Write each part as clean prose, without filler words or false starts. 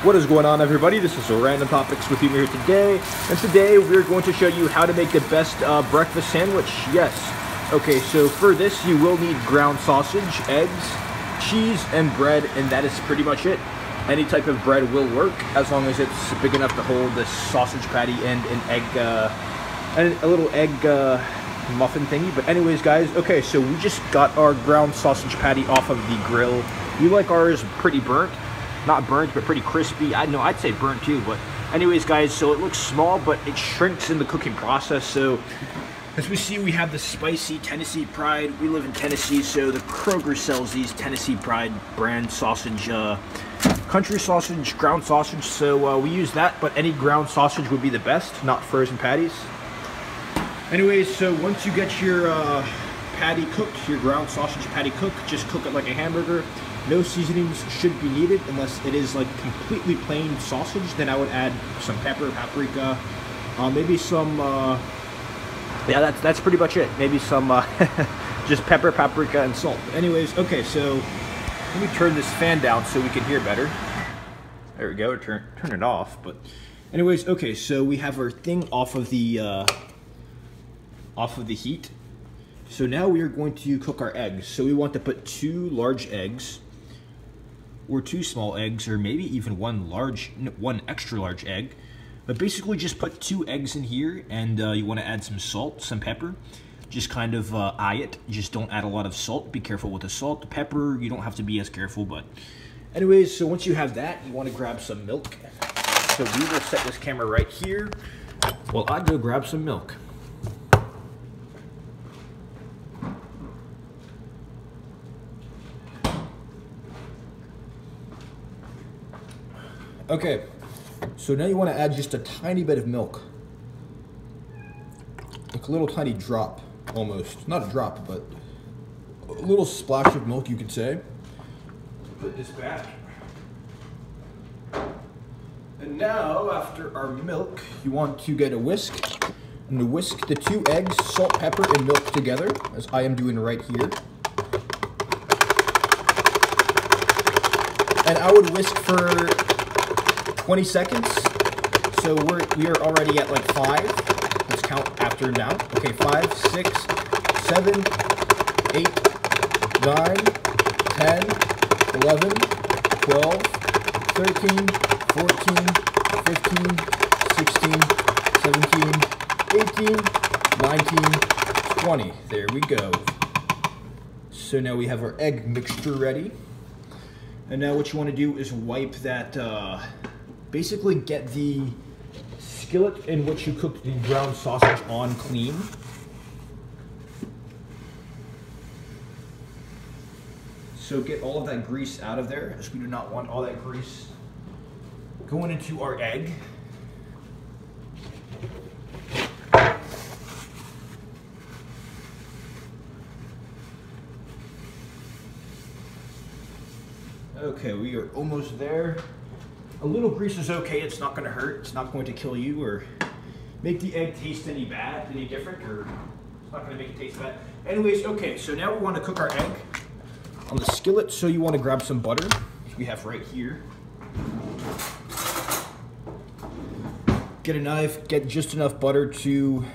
What is going on, everybody? This is Random Topics with you here today, and today we're going to show you how to make the best breakfast sandwich. Yes. Okay, so for this you will need ground sausage, eggs, cheese, and bread, and that is pretty much it. Any type of bread will work as long as it's big enough to hold the sausage patty and an egg, and a little egg muffin thingy. But anyways, guys, okay, so we just got our ground sausage patty off of the grill. We like ours pretty burnt. Not burnt, but pretty crispy. I know, I'd say burnt too, but anyways, guys, so it looks small, but it shrinks in the cooking process. So as we see, we have the spicy Tennessee Pride. We live in Tennessee, so the Kroger sells these Tennessee Pride brand sausage, country sausage, ground sausage. So we use that, but any ground sausage would be the best, not frozen patties. Anyways, so once you get your patty cooked, your ground sausage patty cooked, just cook it like a hamburger. No seasonings should be needed unless it is like completely plain sausage. Then I would add some pepper, paprika, maybe some, yeah, that's pretty much it. Maybe some, just pepper, paprika, and salt. Anyways, okay, so let me turn this fan down so we can hear better. There we go, turn it off. But anyways, okay, so we have our thing off of the heat. So now we are going to cook our eggs. So we want to put 2 large eggs, or 2 small eggs, or maybe even one extra large egg. But basically just put 2 eggs in here, and you want to add some salt, some pepper. Just kind of eye it. Just don't add a lot of salt. Be careful with the salt. The pepper, you don't have to be as careful, but anyways, so once you have that, you want to grab some milk. So we will set this camera right here while I go grab some milk. Okay, so now you want to add just a tiny bit of milk. Like a little tiny drop, almost. Not a drop, but a little splash of milk, you could say. Put this back. And now, after our milk, you want to get a whisk. And to whisk the 2 eggs, salt, pepper, and milk together, as I am doing right here. And I would whisk for 20 seconds, so we are already at like 5. Let's count after now. Okay, 5, 6, 7, 8, 9, 10, 11, 12, 13, 14, 15, 16, 17, 18, 19, 20. There we go. So now we have our egg mixture ready. And now what you want to do is wipe that, basically get the skillet in which you cooked the ground sausage on clean. So get all of that grease out of there, as we do not want all that grease going into our egg. Okay, we are almost there. A little grease is okay, it's not going to hurt, it's not going to kill you or make the egg taste any different, or it's not going to make it taste bad. Anyways, okay, so now we want to cook our egg on the skillet, so you want to grab some butter, which we have right here. Get a knife, get just enough butter to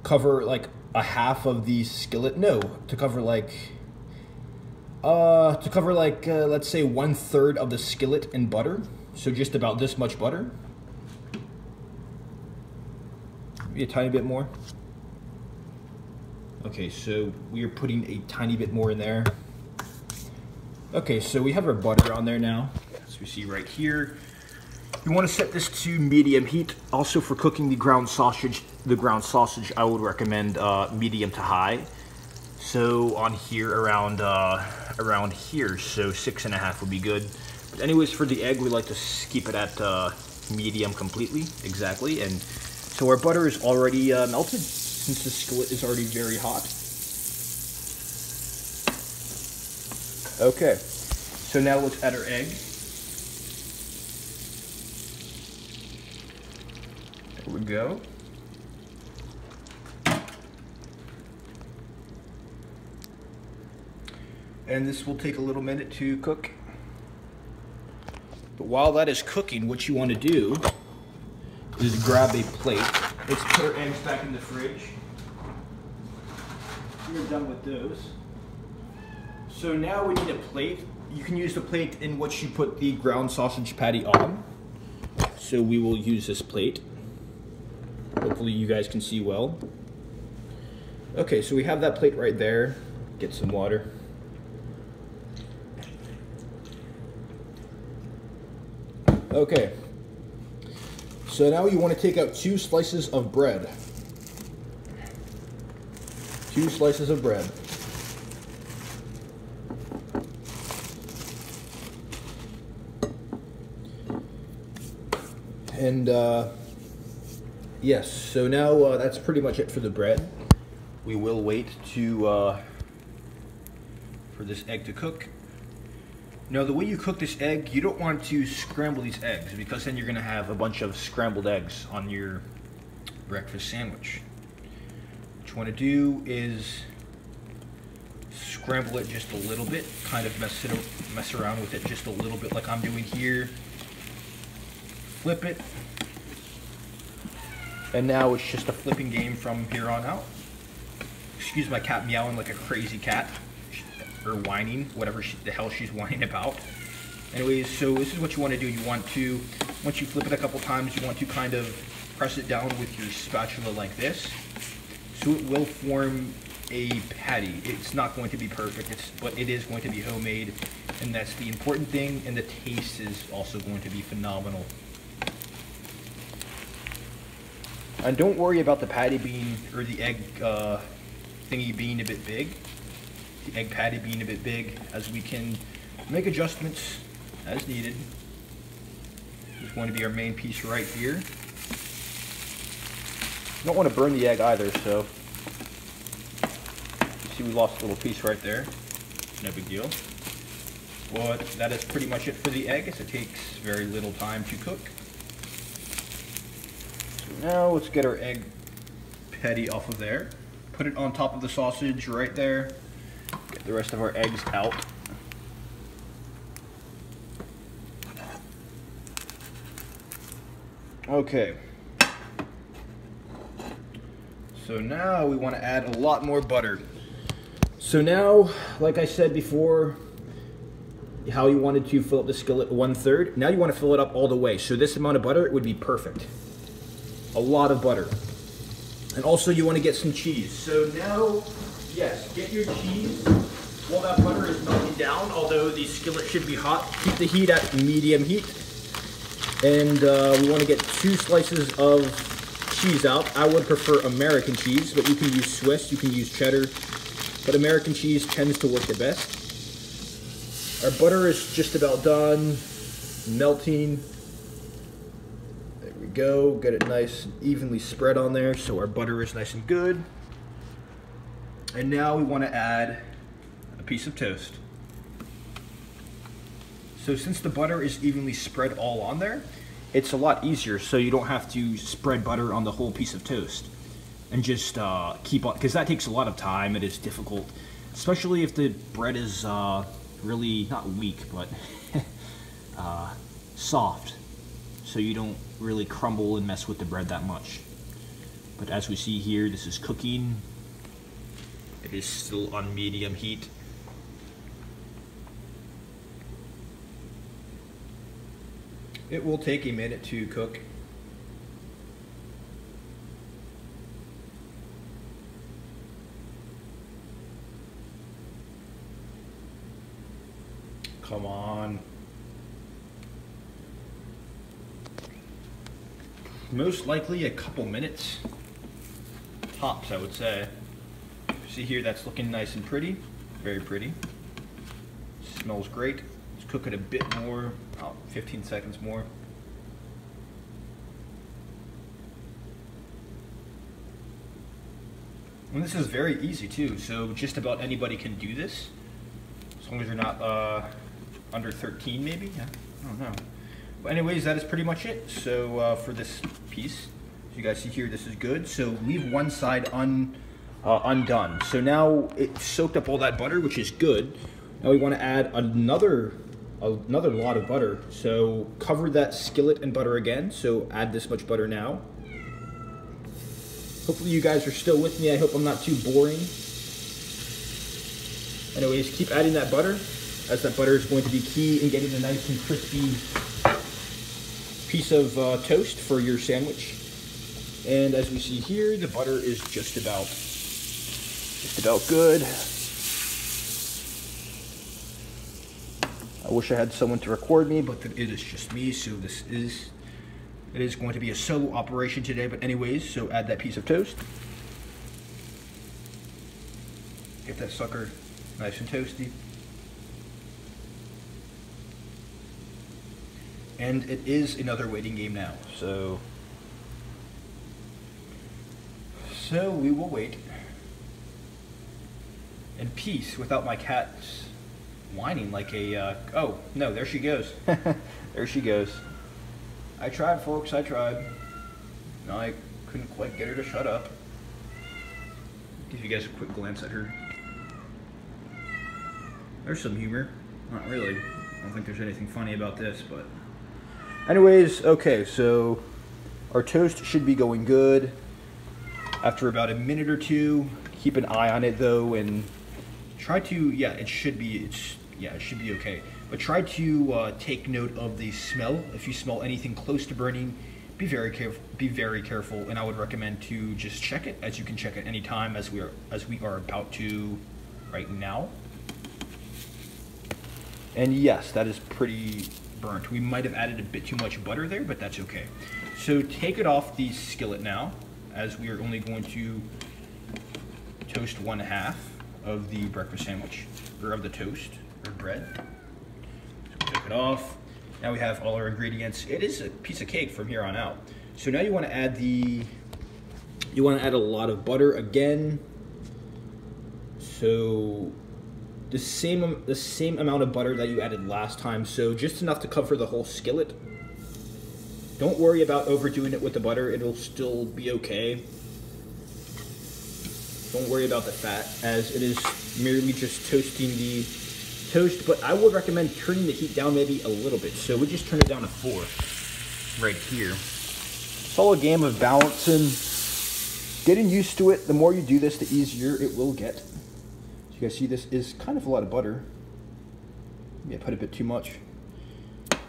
cover like a half of the skillet, no, to cover like, let's say 1/3 of the skillet in butter. So just about this much butter. Maybe a tiny bit more. Okay, so we are putting a tiny bit more in there. Okay, so we have our butter on there now, as we see right here. You want to set this to medium heat. Also for cooking the ground sausage, I would recommend medium to high. So on here, around here, so 6.5 would be good. But anyways, for the egg, we like to keep it at medium completely, exactly. And so our butter is already melted, since the skillet is already very hot. Okay, so now let's add our egg. There we go. And this will take a little minute to cook. But while that is cooking, what you want to do is grab a plate. Let's put our eggs back in the fridge. We're done with those. So now we need a plate. You can use the plate in which you put the ground sausage patty on. So we will use this plate. Hopefully you guys can see well. Okay, so we have that plate right there. Get some water. Okay. So now you want to take out 2 slices of bread. 2 slices of bread. And yes, so now that's pretty much it for the bread. We will wait to for this egg to cook. Now the way you cook this egg, you don't want to scramble these eggs because then you're going to have a bunch of scrambled eggs on your breakfast sandwich. What you want to do is scramble it just a little bit, kind of mess around with it just a little bit like I'm doing here. Flip it, and now it's just a flipping game from here on out. Excuse my cat meowing like a crazy cat, or whining, whatever the hell she's whining about. Anyways, so this is what you want to do. You want to, once you flip it a couple times, you want to kind of press it down with your spatula like this, so it will form a patty. It's not going to be perfect, but it is going to be homemade, and that's the important thing, and the taste is also going to be phenomenal. And don't worry about the patty being, or the egg thingy being a bit big. The egg patty being a bit big, as we can make adjustments as needed. This is going to be our main piece right here. You don't want to burn the egg either, so you see we lost a little piece right there. No big deal. But that is pretty much it for the egg, as it takes very little time to cook. Now let's get our egg patty off of there. Put it on top of the sausage right there. Get the rest of our eggs out. Okay. So now we want to add a lot more butter. So now, like I said before, how you wanted to fill up the skillet 1/3. Now you want to fill it up all the way. So this amount of butter would be perfect. A lot of butter. And also you want to get some cheese. So now, yes, get your cheese while that butter is melting down, although the skillet should be hot. Keep the heat at medium heat. And we want to get 2 slices of cheese out. I would prefer American cheese, but you can use Swiss, you can use cheddar, but American cheese tends to work the best. Our butter is just about done, melting. Go, get it nice and evenly spread on there so our butter is nice and good. And now we want to add a piece of toast. So since the butter is evenly spread all on there, it's a lot easier, so you don't have to spread butter on the whole piece of toast and just keep on, because that takes a lot of time. It is difficult, especially if the bread is really not weak, but soft, so you don't really crumble and mess with the bread that much. But as we see here, this is cooking. It is still on medium heat. It will take a minute to cook. Come on. Most likely a couple minutes, tops, I would say. See here, that's looking nice and pretty, very pretty. Smells great. Let's cook it a bit more, 15 seconds more. And this is very easy too, so just about anybody can do this, as long as you're not under 13 maybe, yeah, I don't know. But anyways, that is pretty much it. So for this piece, as you guys see here, this is good. So leave one side undone. So now it soaked up all that butter, which is good. Now we want to add another another lot of butter. So cover that skillet in butter again. So add this much butter now. Hopefully you guys are still with me. I hope I'm not too boring. Anyways, keep adding that butter, as that butter is going to be key in getting a nice and crispy piece of toast for your sandwich. And as we see here, the butter is just about good. I wish I had someone to record me, but it is just me, so it is going to be a solo operation today. But anyways, so add that piece of toast. Get that sucker nice and toasty. And it is another waiting game now, so we will wait in peace without my cat whining like a, oh, no, there she goes. There she goes. I tried, folks, I tried. No, I couldn't quite get her to shut up. Give you guys a quick glance at her. There's some humor. Not really. I don't think there's anything funny about this, but... Anyways, okay, so our toast should be going good. After about a minute or two, keep an eye on it though, and try to, it should be okay. But try to take note of the smell. If you smell anything close to burning, be very careful, and I would recommend to just check it, as you can check it any time, as we are about to right now. And yes, that is pretty burnt. We might have added a bit too much butter there, but that's okay. So take it off the skillet now, as we are only going to toast 1/2 of the breakfast sandwich, or of the toast, or bread. So take it off. Now we have all our ingredients. It is a piece of cake from here on out. So now you want to add a lot of butter again. So the same amount of butter that you added last time, so just enough to cover the whole skillet. Don't worry about overdoing it with the butter, it'll still be okay. Don't worry about the fat, as it is merely just toasting the toast, but I would recommend turning the heat down maybe a little bit. So we just turn it down to 4 right here. It's all a game of balance and getting used to it. The more you do this, the easier it will get. You guys see, this is kind of a lot of butter. Maybe I put a bit too much.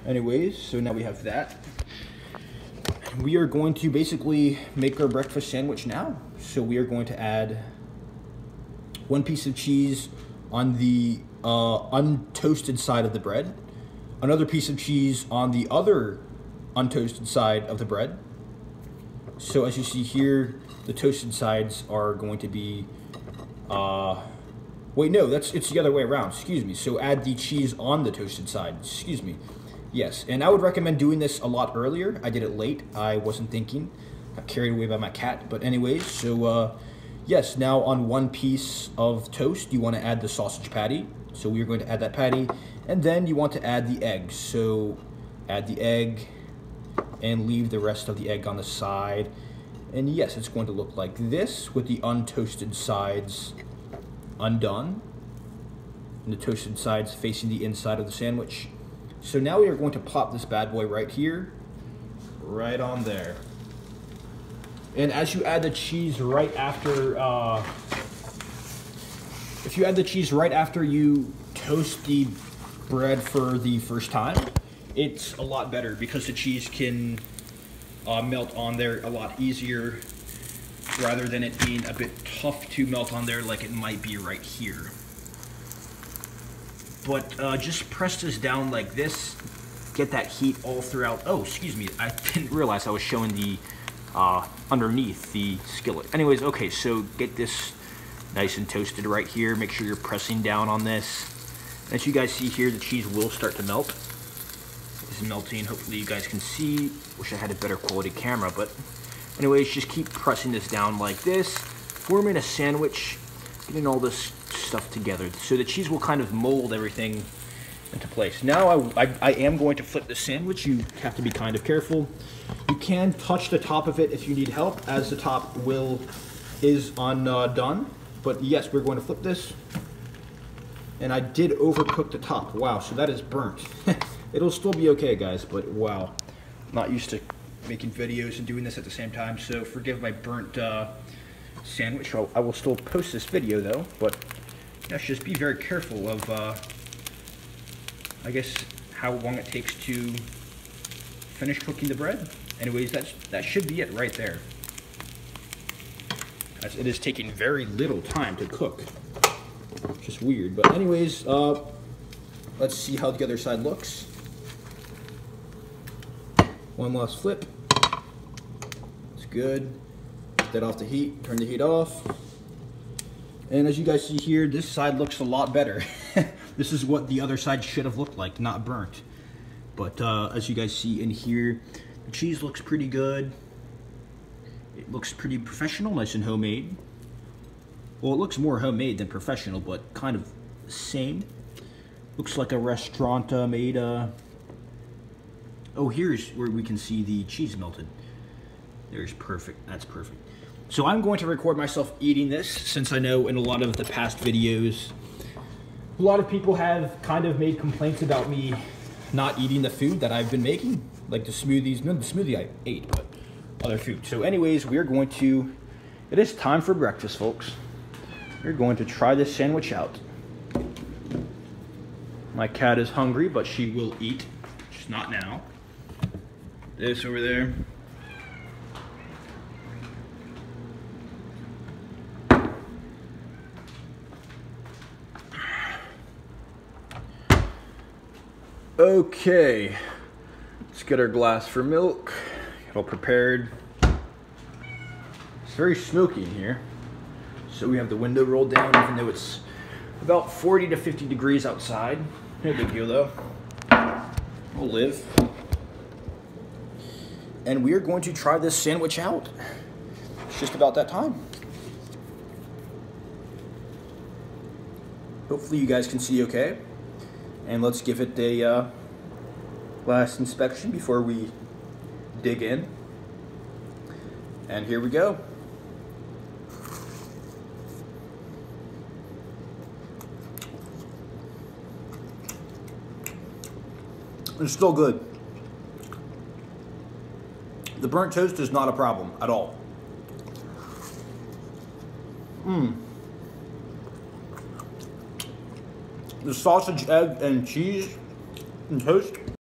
Anyways, so now we have that. We are going to basically make our breakfast sandwich now. So we are going to add 1 piece of cheese on the untoasted side of the bread, another piece of cheese on the other untoasted side of the bread. So as you see here, the toasted sides are going to be wait, no, it's the other way around, excuse me. So add the cheese on the toasted side, excuse me. Yes, and I would recommend doing this a lot earlier. I did it late, I wasn't thinking. Got carried away by my cat, but anyways, so yes, now on 1 piece of toast, you want to add the sausage patty. So we are going to add that patty, and then you want to add the eggs. So add the egg, and leave the rest of the egg on the side. And yes, it's going to look like this, with the untoasted sides undone, and the toasted sides facing the inside of the sandwich. So now we are going to plop this bad boy right here, right on there. And as you add the cheese right after, if you add the cheese right after you toast the bread for the first time, it's a lot better because the cheese can melt on there a lot easier, rather than it being a bit tough to melt on there like it might be right here. But just press this down like this, get that heat all throughout. Oh, excuse me, I didn't realize I was showing the underneath the skillet. Anyways, okay, so get this nice and toasted right here. Make sure you're pressing down on this. As you guys see here, the cheese will start to melt. It's melting, hopefully you guys can see. Wish I had a better quality camera, but anyways, just keep pressing this down like this, forming a sandwich, getting all this stuff together. So the cheese will kind of mold everything into place. Now I am going to flip the sandwich. You have to be kind of careful. You can touch the top of it if you need help, as the top is undone. But yes, we're going to flip this. And I did overcook the top. Wow, so that is burnt. It'll still be okay, guys, but wow. I'm not used to making videos and doing this at the same time, so forgive my burnt sandwich. I will still post this video, though, but yeah, just be very careful of, I guess, how long it takes to finish cooking the bread. Anyways, that should be it right there. As it is taking very little time to cook. Just weird, but anyways, let's see how the other side looks. One last flip. It's good. Get that off the heat. Turn the heat off. And as you guys see here, this side looks a lot better. This is what the other side should have looked like, not burnt. But as you guys see in here, the cheese looks pretty good. It looks pretty professional, nice and homemade. Well, it looks more homemade than professional, but kind of the same. Looks like a restaurant made. Oh, here's where we can see the cheese melted. There's perfect. That's perfect. So I'm going to record myself eating this, since I know in a lot of the past videos, a lot of people have kind of made complaints about me not eating the food that I've been making, like the smoothies. No, the smoothie I ate, but other food. So anyways, we're going to, it is time for breakfast, folks. We're going to try this sandwich out. My cat is hungry, but she will eat, just not now. This over there. Okay, let's get our glass for milk. Get all prepared. It's very smoky in here. So we have the window rolled down, even though it's about 40 to 50 degrees outside. No big deal though. We'll live. And we are going to try this sandwich out. It's just about that time. Hopefully you guys can see okay. And let's give it a last inspection before we dig in. And here we go. It's still good. The burnt toast is not a problem at all. The sausage, egg, and cheese and toast